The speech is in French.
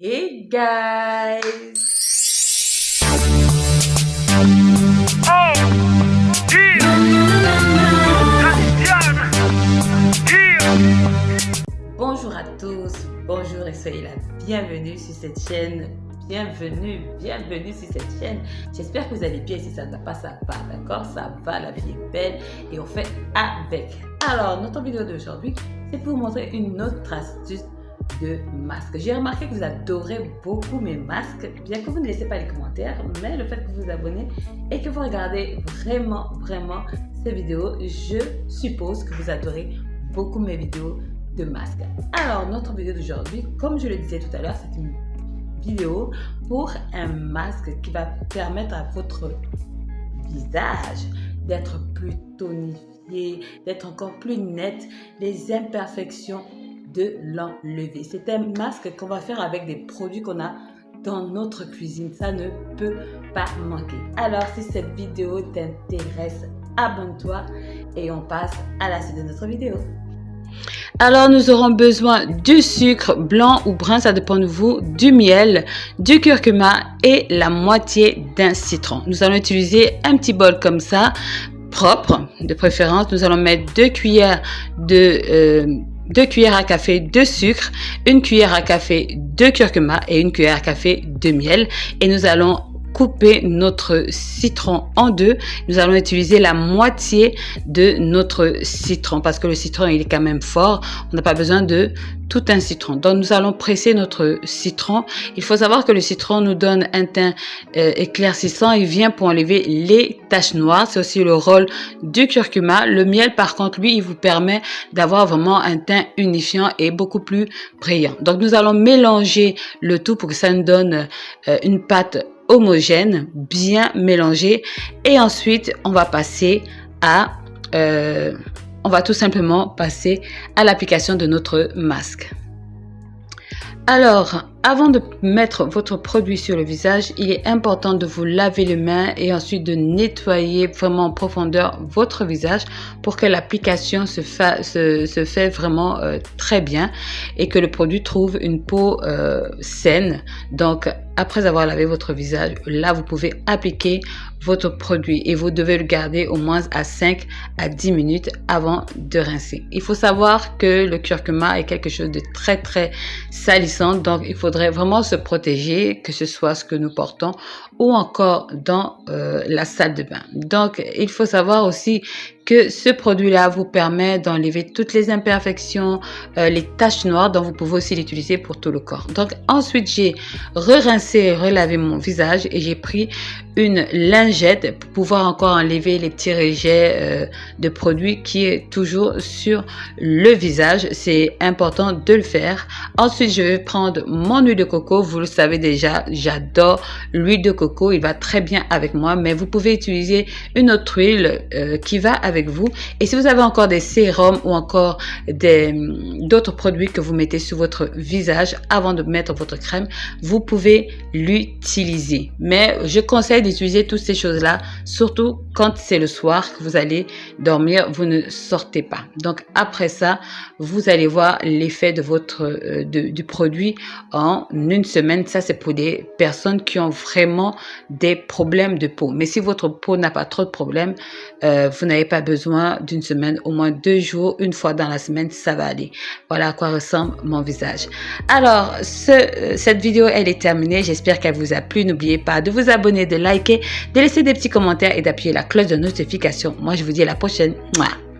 Hey guys! Bonjour à tous, bonjour et soyez la bienvenue sur cette chaîne. Bienvenue sur cette chaîne. J'espère que vous allez bien. Si ça ne va pas, ça va, d'accord? Ça va, la vie est belle et on fait avec. Alors, notre vidéo d'aujourd'hui, c'est pour vous montrer une autre astuce de masque. J'ai remarqué que vous adorez beaucoup mes masques, bien que vous ne laissez pas les commentaires, mais le fait que vous vous abonnez et que vous regardez vraiment ces vidéos, je suppose que vous adorez beaucoup mes vidéos de masques. Alors, notre vidéo d'aujourd'hui, comme je le disais tout à l'heure, c'est une vidéo pour un masque qui va permettre à votre visage d'être plus tonifié, d'être encore plus net, les imperfections de l'enlever. C'est un masque qu'on va faire avec des produits qu'on a dans notre cuisine. Ça ne peut pas manquer. Alors, si cette vidéo t'intéresse, abonne-toi et on passe à la suite de notre vidéo. Alors, nous aurons besoin du sucre blanc ou brun, ça dépend de vous, du miel, du curcuma et la moitié d'un citron. Nous allons utiliser un petit bol comme ça, propre de préférence. Nous allons mettre 2 cuillères à café de sucre, 1 cuillère à café de curcuma et 1 cuillère à café de miel. Et nous allons couper notre citron en deux. Nous allons utiliser la moitié de notre citron parce que le citron, il est quand même fort. On n'a pas besoin de tout un citron. Donc, nous allons presser notre citron. Il faut savoir que le citron nous donne un teint éclaircissant. Il vient pour enlever les taches noires. C'est aussi le rôle du curcuma. Le miel, par contre, lui, il vous permet d'avoir vraiment un teint unifiant et beaucoup plus brillant. Donc, nous allons mélanger le tout pour que ça nous donne une pâte homogène, bien mélangée. Et ensuite, on va passer à... on va tout simplement passer à l'application de notre masque. Alors, avant de mettre votre produit sur le visage, il est important de vous laver les mains et ensuite de nettoyer vraiment en profondeur votre visage pour que l'application se fait vraiment très bien et que le produit trouve une peau saine. Donc, après avoir lavé votre visage, là, vous pouvez appliquer votre produit et vous devez le garder au moins à 5 à 10 minutes avant de rincer. Il faut savoir que le curcuma est quelque chose de très salissant, donc il faudrait vraiment se protéger, que ce soit ce que nous portons ou encore dans la salle de bain. Donc, il faut savoir aussi que ce produit-là vous permet d'enlever toutes les imperfections, les taches noires, donc vous pouvez aussi l'utiliser pour tout le corps. Donc, ensuite, j'ai rincé, relavé mon visage et j'ai pris une lingette pour pouvoir encore enlever les petits rejets de produits qui est toujours sur le visage. C'est important de le faire. Ensuite, je vais prendre mon huile de coco. Vous le savez déjà, j'adore l'huile de coco. Il va très bien avec moi, mais vous pouvez utiliser une autre huile qui va avec vous. Et si vous avez encore des sérums ou encore d'autres produits que vous mettez sur votre visage avant de mettre votre crème, vous pouvez l'utiliser. Mais je conseille d'utiliser toutes ces choses-là, surtout quand c'est le soir que vous allez dormir, vous ne sortez pas. Donc après ça, vous allez voir l'effet de du produit en une semaine. Ça, c'est pour des personnes qui ont vraiment des problèmes de peau. Mais si votre peau n'a pas trop de problèmes, vous n'avez pas besoin d'une semaine, au moins 2 jours, une fois dans la semaine, ça va aller. Voilà à quoi ressemble mon visage. Alors, cette vidéo, elle est terminée. J'espère qu'elle vous a plu. N'oubliez pas de vous abonner, de liker, de laisser des petits commentaires et d'appuyer la cloche de notification. Moi, je vous dis à la prochaine. Mouah.